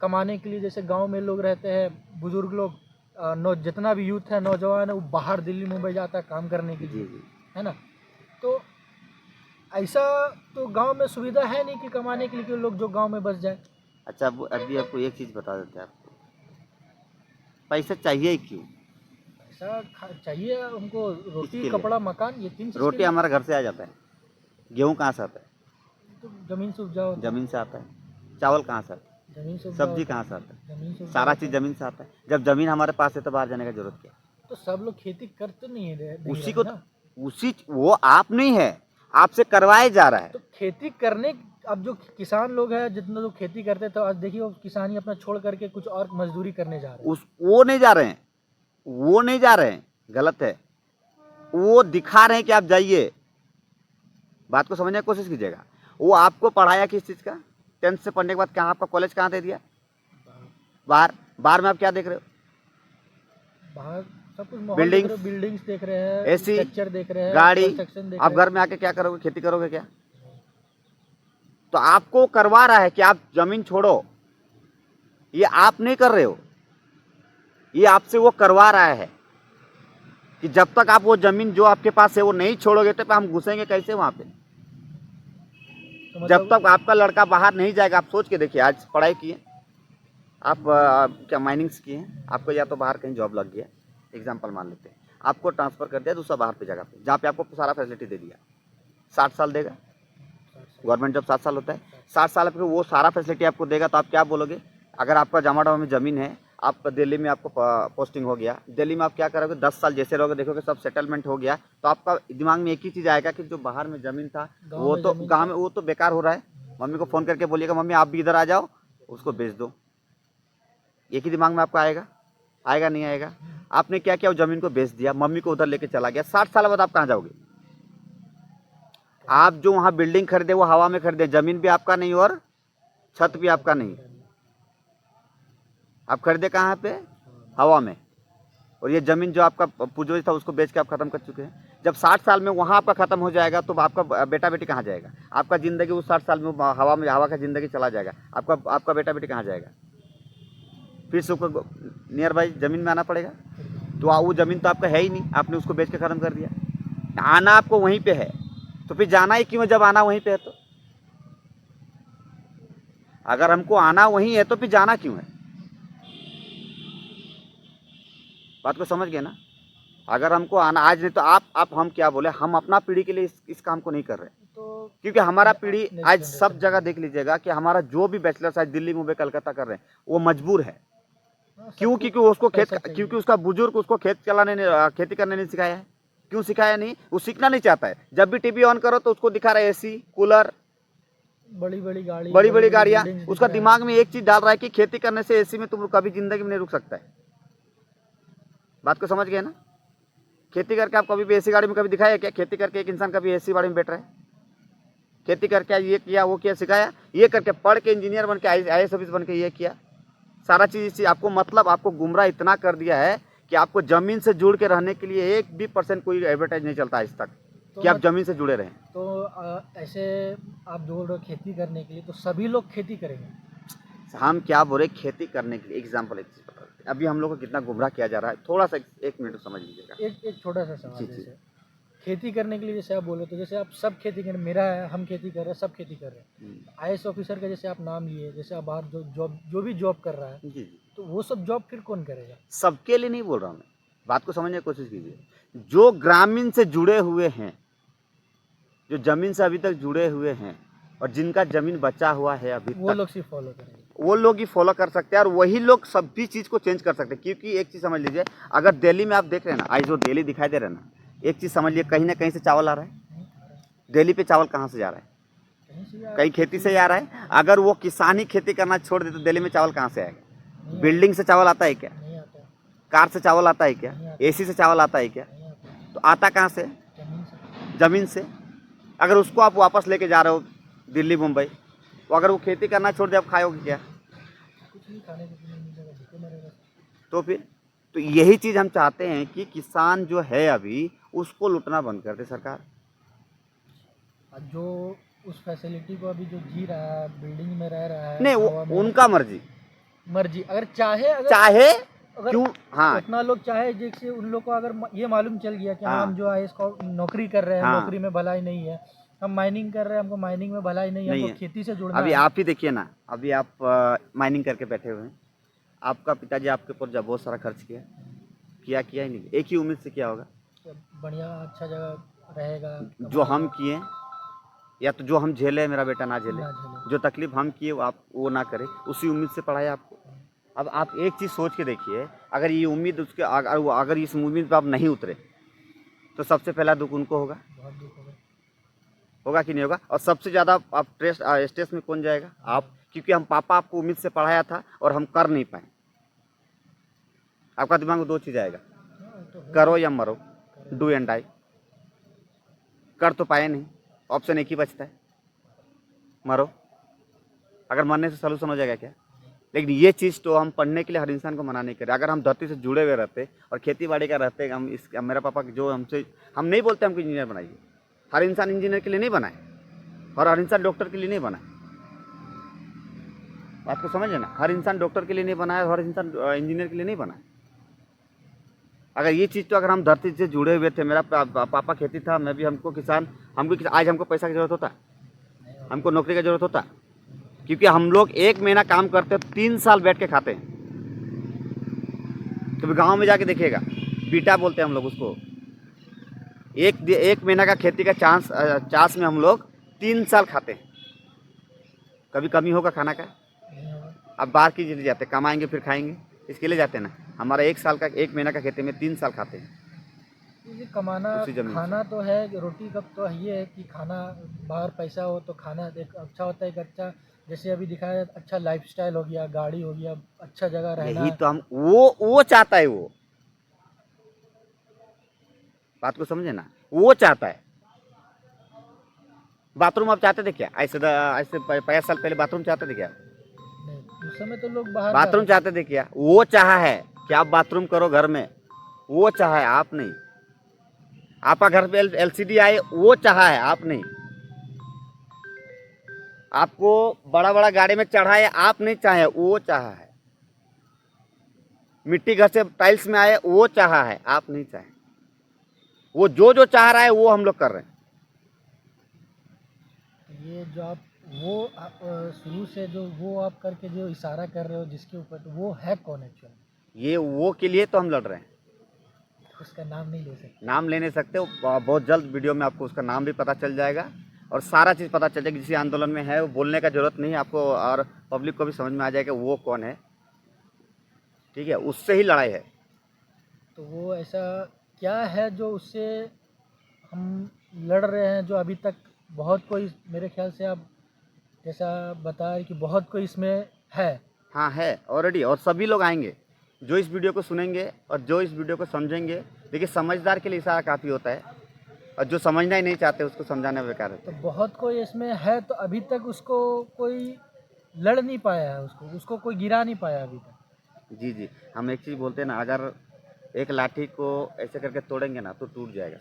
कमाने के लिए, जैसे गांव में लोग रहते हैं, बुजुर्ग लोग, जितना भी यूथ है, नौजवान है, वो बाहर दिल्ली मुंबई जाता है काम करने के लिए, है ना। तो ऐसा तो गांव में सुविधा है नहीं कि कमाने के लिए कि लोग जो गांव में बस जाए। अच्छा, अभी आपको एक चीज़ बता देते हैं, आपको पैसा चाहिए क्यों? पैसा चाहिए हमको, रोटी किसके लिए? कपड़ा मकान, ये 3 चीज के रोटी लिए। हमारे घर से आ जाता है, गेहूँ कहाँ से आता है? तो जमीन से उपजाऊ होता है। जमीन से आता है। चावल कहाँ से आता है? जमीन से उपजाऊ सब्जी होता कहाँ है। से आता है? जमीन से उपजाऊ सारा होता चीज़ है। जमीन से आता है। जब जमीन हमारे पास है तो बाहर जाने का जरूरत क्या है? तो सब लोग खेती करते नहीं है, नहीं उसी रहे को ना। उसी वो आप नहीं है, आपसे करवाए जा रहा है। तो खेती करने, अब जो किसान लोग हैं, जितने लोग खेती करते हैं, तो आज देखिए वो किसानी अपना छोड़ करके कुछ और मजदूरी करने जा रहे हैं। वो नहीं जा रहे हैं, वो नहीं जा रहे हैं, गलत है। वो दिखा रहे हैं कि आप जाइए। बात को समझने की कोशिश कीजिएगा। वो आपको पढ़ाया किस चीज़ का? 10th से पढ़ने के बाद कहाँ आपका कॉलेज कहाँ दे दिया? बाहर। बाहर में आप क्या देख रहे हो? बाहर सब कुछ माहौल देख रहे हो, बिल्डिंग्स देख रहे हैं, एसी, स्ट्रक्चर देख रहे हैं, गाड़ी। कंस्ट्रक्शन देख आप रहे घर में आके क्या करोगे? खेती करोगे क्या? तो आपको करवा रहा है कि आप जमीन छोड़ो। ये आप नहीं कर रहे हो, ये आपसे वो करवा रहा है कि जब तक आप वो जमीन जो आपके पास है वो नहीं छोड़ोगे तब हम घुसेंगे कैसे वहां पे? तो जब तक आपका लड़का बाहर नहीं जाएगा। आप सोच के देखिए, आज पढ़ाई किए आप, क्या माइनिंग्स किए हैं, आपको या तो बाहर कहीं जॉब लग गया, एग्जाम्पल मान लेते हैं, आपको ट्रांसफर कर दिया दूसरा बाहर पे जगह पे, जहाँ पे आपको सारा फैसिलिटी दे दिया। 60 साल देगा गवर्नमेंट जॉब, 7 साल होता है। 60 साल पे वो सारा फैसिलिटी आपको देगा तो आप क्या बोलोगे? अगर आपका जमाडा में ज़मीन है, आप दिल्ली में आपको पोस्टिंग हो गया, दिल्ली में आप क्या करोगे? 10 साल जैसे रहोगे, देखोगे सब सेटलमेंट हो गया, तो आपका दिमाग में एक ही चीज़ आएगा कि जो बाहर में ज़मीन था वो तो गाँव में वो तो बेकार हो रहा है। मम्मी को फ़ोन करके बोलिएगा मम्मी आप भी इधर आ जाओ, उसको बेच दो। एक ही दिमाग में आपका आएगा? आएगा नहीं आएगा? आपने क्या किया? वो ज़मीन को बेच दिया, मम्मी को उधर लेके चला गया। 60 साल बाद आप कहाँ जाओगे? आप जो वहाँ बिल्डिंग खरीदे वो हवा में खरीदे, ज़मीन भी आपका नहीं और छत भी आपका नहीं। आप खरीदे कहाँ पे? हवा में। और ये ज़मीन जो आपका पूर्वज था उसको बेच के आप ख़त्म कर चुके हैं। जब 60 साल में वहाँ आपका ख़त्म हो जाएगा तो आपका बेटा बेटी कहाँ जाएगा? आपका ज़िंदगी उस 60 साल में हवा का ज़िंदगी चला जाएगा। आपका बेटा बेटी कहाँ जाएगा? फिर से उसको नियर बाई ज़मीन में आना पड़ेगा। तो वो ज़मीन तो आपका है ही नहीं, आपने उसको बेच के ख़त्म कर दिया। आना आपको वहीं पे है, तो फिर जाना ही क्यों है जब आना वहीं पे है? तो अगर हमको आना वहीं है तो फिर जाना क्यों है? बात को समझ गए ना? अगर हमको आना आज नहीं तो आप हम क्या बोले, हम अपना पीढ़ी के लिए इस काम को नहीं कर रहे। तो क्योंकि हमारा पीढ़ी आज सब जगह देख लीजिएगा कि हमारा जो भी बैचलर्स आज दिल्ली मुंबई कलकत्ता कर रहे हैं वो मजबूर है। क्यों? क्योंकि उसको क्योंकि उसका बुजुर्ग उसको खेती करने नहीं सिखाया है। क्यों सिखाया नहीं? वो सीखना नहीं चाहता है। जब भी टीवी ऑन करो तो उसको दिखा रहा है एसी, कूलर, बड़ी बड़ी गाड़ियां। उसका दिमाग में एक चीज डाल रहा है कि खेती करने से एसी में तुम कभी जिंदगी में नहीं रुक सकता है। बात को समझ गए ना? खेती करके आप कभी भी एसी गाड़ी में कभी दिखाया क्या? खेती करके एक इंसान कभी एसी गाड़ी में बैठ रहा है? खेती करके ये किया वो किया सिखाया? ये करके पढ़ के इंजीनियर बन के IAS ऑफिस बन के ये किया? सारा चीज़ आपको मतलब आपको गुमराह इतना कर दिया है कि आपको ज़मीन से जुड़ के रहने के लिए 1% कोई एडवर्टाइज नहीं चलता आज तक कि आप ज़मीन से जुड़े रहें। तो ऐसे आप बोल रहे हो खेती करने के लिए, तो सभी लोग खेती करेंगे? हम क्या बोले खेती करने के लिए? एग्जाम्पल एक चीज़ बता देते हैं। अभी हम लोग को कितना गुमराह किया जा रहा है, थोड़ा सा 1 मिनट समझ लीजिएगा। एक छोटा सा सवाल, जी। जैसे खेती करने के लिए जैसे आप बोले, तो जैसे आप सब खेती कर, मेरा है, हम खेती कर रहे हैं, सब खेती कर रहे हैं। IAS ऑफिसर का जैसे आप नाम लिए, जैसे आप बाहर जो भी जॉब कर रहा है, जी। तो वो सब जॉब फिर कौन करेगा? सबके लिए नहीं बोल रहा हूँ मैं, बात को समझने की कोशिश कीजिए। जो ग्रामीण से जुड़े हुए हैं, जो जमीन से अभी तक जुड़े हुए हैं और जिनका जमीन बचा हुआ है अभी वो तक, लोग सिर्फ फॉलो करेंगे। वो लोग ही फॉलो कर सकते हैं और वही लोग सभी चीज़ को चेंज कर सकते हैं। क्योंकि एक चीज़ समझ लीजिए, अगर दिल्ली में आप देख रहे हैं ना, आज जो दिल्ली दिखाई दे रहा है ना, एक चीज़ समझ लीजिए, कहीं ना कहीं से चावल आ रहा है। दिल्ली पे चावल कहाँ से जा रहा है? कहीं खेती से आ रहा है। अगर वो किसानी खेती करना छोड़ दे तो दिल्ली में चावल कहाँ से आएगा? बिल्डिंग से चावल आता है क्या? नहीं आता है। कार से चावल आता है क्या? AC से चावल आता है क्या? नहीं आता है। तो आता कहाँ से? ज़मीन से। अगर उसको आप वापस लेके जा रहे हो दिल्ली मुंबई, तो अगर वो खेती करना छोड़ दे आप खाओगे क्या? कुछ नहीं खाने को नहीं मिलेगा, भूखे मरेगा। तो फिर तो यही चीज़ हम चाहते हैं कि किसान जो है अभी उसको लूटना बंद कर दे सरकार। जो उस फैसिलिटी को अभी जो जी रहा है, बिल्डिंग में रह रहा है, नहीं, वो हवा में, उनका मर्जी, मर्जी अगर चाहे चाहे अगर क्यों, हाँ उतना लोग चाहे, जैसे उन लोग को अगर ये मालूम चल गया कि हाँ हाँ हम जो है इसको नौकरी कर रहे हैं, हाँ नौकरी में भलाई नहीं है, हम माइनिंग कर रहे हैं, हमको माइनिंग में भलाई नहीं है, नहीं हमको है। खेती से जुड़ना अभी है। आप ही देखिए ना, अभी आप माइनिंग करके बैठे हुए हैं, आपका पिताजी आपके ऊपर जब बहुत सारा खर्च किया ही नहीं, एक ही उम्मीद से किया होगा, कि बढ़िया अच्छा जगह रहेगा, जो हम कमाएगा, किए या तो जो हम झेले मेरा बेटा ना झेले, ना झेले। जो तकलीफ हम किए वो आप वो ना करे, उसी उम्मीद से पढ़ाया आपको। अब आप एक चीज़ सोच के देखिए, अगर ये उम्मीद उसके अगर इस उम्मीद पर आप नहीं उतरे तो सबसे पहला दुख उनको होगा, बहुत दुख होगा। होगा कि नहीं होगा। और सबसे ज़्यादा आप स्ट्रेस में कौन जाएगा, आप, क्योंकि हम पापा आपको उम्मीद से पढ़ाया था और हम कर नहीं पाए। आपका दिमाग में दो चीज़ आएगा, हाँ, तो है। करो या मरो, डू एंड डाई। कर तो पाए नहीं, ऑप्शन एक ही बचता है, मरो। अगर मरने से सोल्यूशन हो जाएगा क्या? लेकिन ये चीज़ तो हम पढ़ने के लिए हर इंसान को मना नहीं करें। अगर हम धरती से जुड़े हुए रहते और खेती बाड़ी का रहते, हम इस मेरा पापा जो हमसे, हम नहीं बोलते हमको इंजीनियर बनाइए, हर इंसान इंजीनियर के लिए नहीं बनाए और हर इंसान डॉक्टर के लिए नहीं बनाए। बात को समझ ना, हर इंसान डॉक्टर के लिए नहीं बनाया, हर इंसान इंजीनियर के लिए नहीं बनाया। अगर ये चीज़ तो अगर हम धरती से जुड़े हुए थे, मेरा पापा खेती था, मैं भी, हमको किसान, आज हमको पैसा की जरूरत होता, हमको नौकरी की जरूरत होता, क्योंकि हम लोग 1 महीना काम करते 3 साल बैठ के खाते हैं। कभी गांव में जाके देखिएगा, बीटा बोलते हैं हम लोग उसको, एक महीना का खेती का चांस में हम लोग 3 साल खाते हैं। कभी कमी होगा खाना का? नहीं होगा। अब बाहर की चीज़ जाते, कमाएंगे फिर खाएंगे, इसके लिए जाते हैं ना। हमारा 1 महीना का खेती में 3 साल खाते हैं ये कमाना उसी जमीन से। खाना तो है, रोटी कब तो ये है कि खाना, बाहर पैसा हो तो खाना एक अच्छा होता है, एक अच्छा, जैसे अभी दिखाया, अच्छा लाइफस्टाइल हो गया, गाड़ी हो गया, अच्छा जगह रहना। यही तो हम, वो चाहता है, वो बात को समझे ना, वो चाहता है। बाथरूम आप चाहते थे क्या? ऐसे 50 साल पहले बाथरूम चाहते थे क्या? नहीं, उस समय तो लोग बाहर जा बाथरूम रहे थे। चाहते थे क्या? वो चाहा है कि आप बाथरूम करो घर में, वो चाहा है, आप नहीं। आपका घर पे एलसीडी आए, वो चाहा है, आप नहीं। आपको बड़ा बड़ा गाड़ी में चढ़ाए, आप नहीं चाहे, वो चाहा है। मिट्टी घर से टाइल्स में आए, वो चाहा है, आप नहीं चाहे। वो जो चाह रहा है वो हम लोग कर रहे हैं। ये जो आप शुरू से जो वो आप करके जो इशारा कर रहे हो जिसके ऊपर, तो वो है कौन एक्चुअली? ये वो के लिए तो हम लड़ रहे हैं। उसका नाम नहीं ले सकते। नाम ले नहीं सकते, बहुत जल्द वीडियो में आपको उसका नाम भी पता चल जाएगा और सारा चीज़ पता चल जाएगी। जिस आंदोलन में है वो बोलने का जरूरत नहीं है आपको, और पब्लिक को भी समझ में आ जाएगा वो कौन है। ठीक है, उससे ही लड़ाई है। तो वो ऐसा क्या है जो उससे हम लड़ रहे हैं, जो अभी तक बहुत कोई, मेरे ख्याल से आप जैसा बता रहे कि बहुत कोई इसमें है। हाँ है ऑलरेडी, और सभी लोग आएंगे जो इस वीडियो को सुनेंगे और जो इस वीडियो को समझेंगे। देखिए, समझदार के लिए इशारा काफ़ी होता है, और जो समझना ही नहीं चाहते उसको समझाना बेकार होता तो है। बहुत कोई इसमें है, तो अभी तक उसको कोई लड़ नहीं पाया है, उसको कोई गिरा नहीं पाया अभी तक। जी जी, हम एक चीज़ बोलते हैं ना, अगर एक लाठी को ऐसे करके तोड़ेंगे ना तो टूट जाएगा,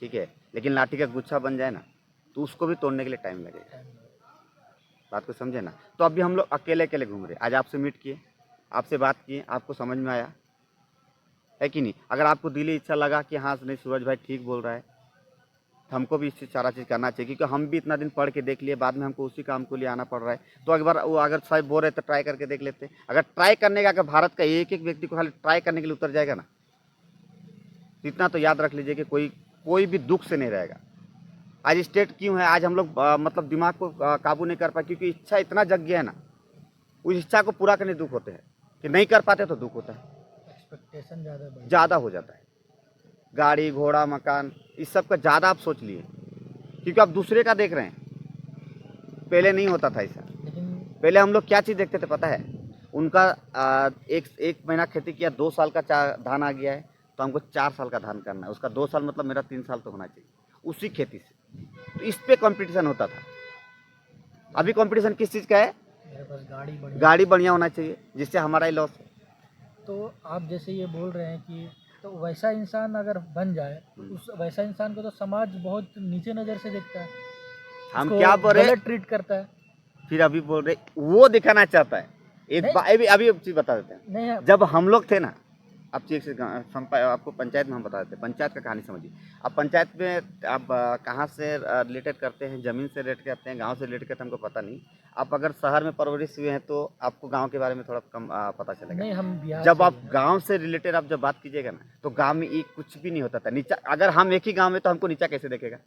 ठीक है, लेकिन लाठी का गुच्छा बन जाए ना तो उसको भी तोड़ने के लिए टाइम लगेगा। बात को समझे ना। तो अभी हम लोग अकेले अकेले घूम रहे, आज आपसे मीट किए, आपसे बात किए, आपको समझ में आया है कि नहीं? अगर आपको दिली इच्छा लगा कि हाँ नहीं, सूरज भाई ठीक बोल रहा है, तो हमको भी इससे सारा चीज़ करना चाहिए, क्योंकि हम भी इतना दिन पढ़ के देख लिए, बाद में हमको उसी काम को लिए आना पड़ रहा है। तो एक बार वो अगर साहब बोल रहे तो ट्राई करके देख लेते। अगर ट्राई करने का, अगर भारत का एक एक व्यक्ति को खाली ट्राई करने के लिए उतर जाएगा ना, तो इतना तो याद रख लीजिए कि कोई भी दुख से नहीं रहेगा। आज स्टेट क्यों है, आज हम लोग मतलब दिमाग को काबू नहीं कर पाए, क्योंकि इच्छा इतना जग गया है ना, उस इच्छा को पूरा करने दुख होते हैं, कि नहीं कर पाते तो दुख होता है, एक्सपेक्टेशन ज़्यादा हो जाता है। गाड़ी घोड़ा मकान इस सब का ज़्यादा आप सोच लिए, क्योंकि आप दूसरे का देख रहे हैं। पहले नहीं होता था ऐसा। लेकिन पहले हम लोग क्या चीज़ देखते थे पता है? उनका एक महीना खेती किया, 2 साल का धान आ गया है, तो हमको 4 साल का धान करना है। उसका 2 साल मतलब मेरा 3 साल तो होना चाहिए उसी खेती से। तो इस पे कंपटीशन होता था। अभी कंपटीशन किस चीज़ का है? मेरे पास गाड़ी गाड़ी बढ़िया होना चाहिए, जिससे हमारा ही लॉस है। तो आप जैसे ये बोल रहे हैं कि तो वैसा इंसान अगर बन जाए, उस वैसा इंसान को तो समाज बहुत नीचे नज़र से देखता है, हम उसको क्या बोल रहे, गलत ट्रीट करता है। फिर अभी बोल रहे वो दिखाना चाहता है अभी अभी एक चीज बता देते हैं। नहीं है। जब हम लोग थे ना, आप चीज से आपको पंचायत में हम बता देते हैं, पंचायत का कहानी समझिए। अब पंचायत में आप कहाँ से रिलेटेड करते हैं, जमीन से रिलेटेड करते हैं, गांव से रिलेटेड करते हैं, हमको पता नहीं। आप अगर शहर में परवरिश हुए हैं तो आपको गांव के बारे में थोड़ा कम पता चलेगा। नहीं, हम बिहार जब से आप हैं। गांव से रिलेटेड आप जब बात कीजिएगा ना, तो गांव में एक कुछ भी नहीं होता था। नीचा अगर हम एक ही गांव में, तो हमको नीचा कैसे देखेगा?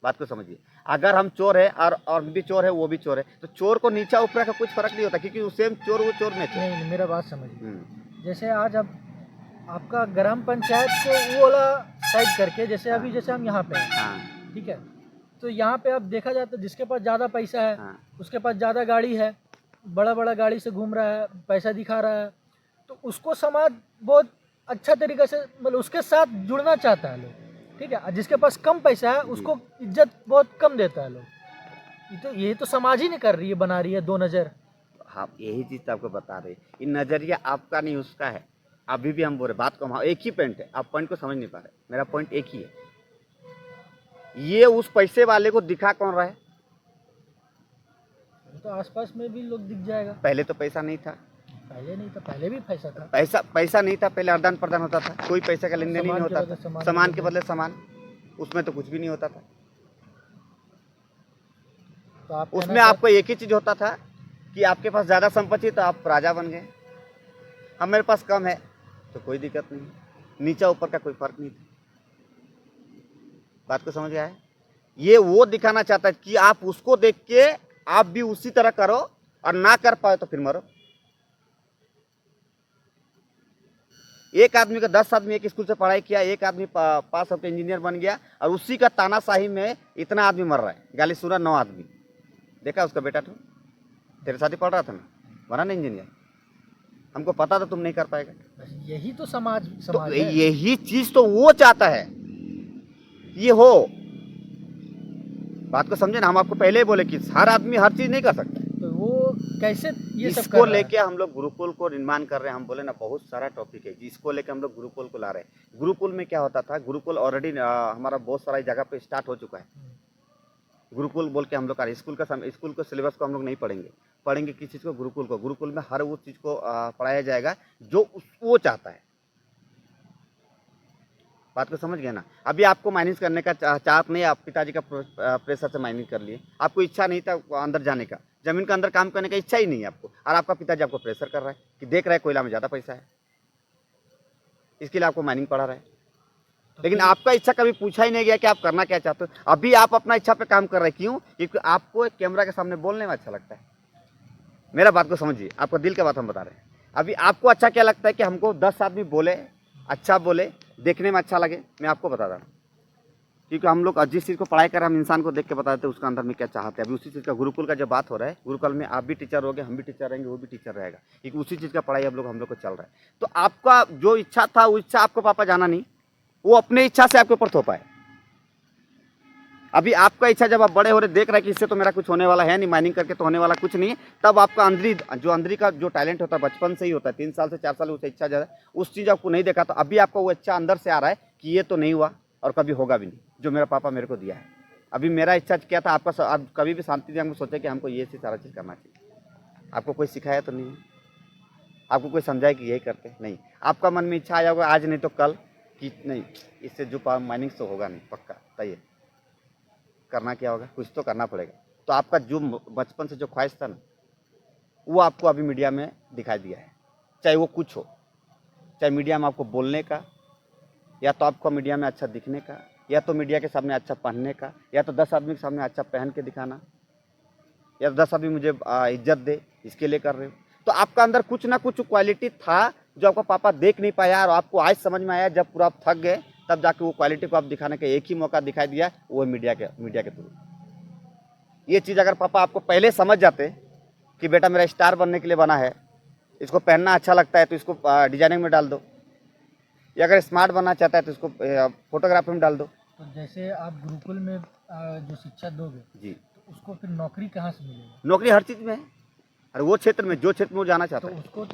बात को समझिए। अगर हम चोर है और भी चोर है, वो भी चोर है, तो चोर को नीचा ऊपर का कुछ फर्क नहीं होता, क्योंकि वो सेम चोर, वो चोर नहीं। नहीं, मेरा बात समझिए। जैसे आज अब आपका ग्राम पंचायत को वो वाला साइड करके, जैसे अभी जैसे हम यहाँ पे हैं, हाँ ठीक है, तो यहाँ पे अब देखा जाए तो जिसके पास ज़्यादा पैसा है, हाँ उसके पास ज़्यादा गाड़ी है, बड़ा बड़ा गाड़ी से घूम रहा है, पैसा दिखा रहा है, तो उसको समाज बहुत अच्छा तरीके से मतलब उसके साथ जुड़ना चाहता है लोग, ठीक है। और जिसके पास कम पैसा है उसको इज्जत बहुत कम देता है लोग। ये तो समाज ही नहीं कर रही है, बना रही है दो नज़र। हाँ, यही चीज तो आपको बता रहे। ये नजरिया आपका नहीं, उसका है। अभी भी हम बोल रहे, बात को हम एक ही पॉइंट है, आप पॉइंट को समझ नहीं पा रहे। मेरा पॉइंट एक ही है। ये उस पैसे वाले को दिखा कौन रहा है? तो आसपास में भी लोग दिख जाएगा। पहले तो पैसा नहीं था। पहले नहीं था, पहले भी पैसा था। पैसा नहीं था, पहले आदान प्रदान होता था, कोई पैसे का लेन देन ही नहीं होता था। सामान के बदले सामान, उसमें तो कुछ भी नहीं होता था। तो आप उसमें आपको एक ही चीज होता था कि आपके पास ज्यादा संपत्ति तो आप राजा बन गए, अब मेरे पास कम है तो कोई दिक्कत नहीं, नीचा ऊपर का कोई फर्क नहीं था। बात को समझ गया है? ये वो दिखाना चाहता है कि आप उसको देख के आप भी उसी तरह करो, और ना कर पाए तो फिर मरो। एक आदमी का 10 आदमी एक स्कूल से पढ़ाई किया, एक आदमी पास होकर इंजीनियर बन गया, और उसी का तानाशाही में इतना आदमी मर रहा है। गाली सुना 9 आदमी। देखा उसका बेटा, तो तेरे साथ ही पढ़ रहा था ना, बना ना इंजीनियर। हमको पता था तुम नहीं कर पाएगा। यही तो समाज तो है। यही चीज तो वो चाहता है ये हो। बात को समझे ना, हम आपको पहले ही बोले कि हर आदमी हर चीज नहीं कर सकता। तो वो कैसे ये सब इसको लेके हम लोग गुरुकुल को निर्माण कर रहे हैं। हम बोले ना, बहुत सारा टॉपिक है जिसको लेके हम लोग गुरुकुल को ला रहे हैं। गुरुकुल में क्या होता था, गुरुकुल ऑलरेडी हमारा बहुत सारा जगह पे स्टार्ट हो चुका है। गुरुकुल बोल के हम लोग स्कूल को सिलेबस को हम लोग नहीं पढ़ेंगे किस चीज़ को, गुरुकुल को। गुरुकुल में हर वो चीज़ को पढ़ाया जाएगा जो वो चाहता है। बात को समझ गए ना? अभी आपको माइनिंग करने का चाहत नहीं, आप पिताजी का प्रेशर से माइनिंग कर लिए, आपको इच्छा नहीं था अंदर जाने का, जमीन के अंदर काम करने का इच्छा ही नहीं है आपको, और आपका पिताजी आपको प्रेशर कर रहा है कि देख रहा है कोयला में ज़्यादा पैसा है, इसके लिए आपको माइनिंग पढ़ा रहा है। लेकिन आपका इच्छा कभी पूछा ही नहीं गया कि आप करना क्या चाहते हो। अभी आप अपना इच्छा पे काम कर रहे हैं, क्यों? क्योंकि आपको एक कैमरा के सामने बोलने में अच्छा लगता है। मेरा बात को समझिए, आपको दिल की बात हम बता रहे हैं। अभी आपको अच्छा क्या लगता है कि हमको 10 आदमी बोले, अच्छा बोले, देखने में अच्छा लगे? मैं आपको बता रहा हूँ, क्योंकि हम लोग जिस चीज़ को पढ़ाई कर रहे हैं, हम इंसान को देख के बता देते हैं उसका अंदर में क्या चाहते हैं। अभी उसी चीज़ का गुरुकुल का जब बात हो रहा है, गुरुकुल में आप भी टीचर होगे, हम भी टीचर रहेंगे, वो भी टीचर रहेगा, क्योंकि उसी चीज़ का पढ़ाई हम लोग को चल रहा है। तो आपका जो इच्छा था, वो इच्छा आपको पापा जाना नहीं, वो अपने इच्छा से आपके ऊपर थोपा है। अभी आपका इच्छा जब आप बड़े हो रहे, देख रहे कि इससे तो मेरा कुछ होने वाला है नहीं, माइनिंग करके तो होने वाला कुछ नहीं है, तब आपका अंदरी का जो टैलेंट होता है बचपन से ही होता है, 3 साल से 4 साल उसे इच्छा ज़्यादा, उस चीज़ आपको नहीं देखा, तो अभी आपको वो इच्छा अंदर से आ रहा है कि ये तो नहीं हुआ और कभी होगा भी नहीं, जो मेरा पापा मेरे को दिया है। अभी मेरा इच्छा क्या था, आपका आप कभी भी शांति से हमको सोचे कि हमको ये सारा चीज़ करना चाहिए। आपको कोई सिखाया तो नहीं, आपको कोई समझाया कि यही करते नहीं। आपका मन में इच्छा आया होगा आज नहीं तो कल कि नहीं, इससे जो माइनिंग तो होगा नहीं, पक्का तय करना क्या होगा, कुछ तो करना पड़ेगा। तो आपका जो बचपन से जो ख्वाहिश था ना, वो आपको अभी मीडिया में दिखाई दिया है। चाहे वो कुछ हो, चाहे मीडिया में आपको बोलने का, या तो आपको मीडिया में अच्छा दिखने का, या तो मीडिया के सामने अच्छा पहनने का, या तो 10 आदमी के सामने अच्छा पहन के दिखाना, या तो 10 आदमी मुझे इज्जत दे, इसके लिए कर रहे हो। तो आपका अंदर कुछ ना कुछ क्वालिटी था जो आपका पापा देख नहीं पाया, और आपको आज समझ में आया जब पूरा आप थक गए, तब जाके वो क्वालिटी को आप दिखाने का एक ही मौका दिखाई दिया, वो मीडिया के थ्रू। ये चीज़ अगर पापा आपको पहले समझ जाते कि बेटा मेरा स्टार बनने के लिए बना है, इसको पहनना अच्छा लगता है तो इसको डिजाइनिंग में डाल दो, या अगर स्मार्ट बनना चाहता है तो इसको फोटोग्राफी में डाल दो। तो जैसे आप गुरुकुल में जो शिक्षा दोगे जी, तो उसको फिर नौकरी कहाँ से मिलेगी? नौकरी हर चीज़ में है, और वो क्षेत्र में जो क्षेत्र में वो जाना चाहता है तो उसको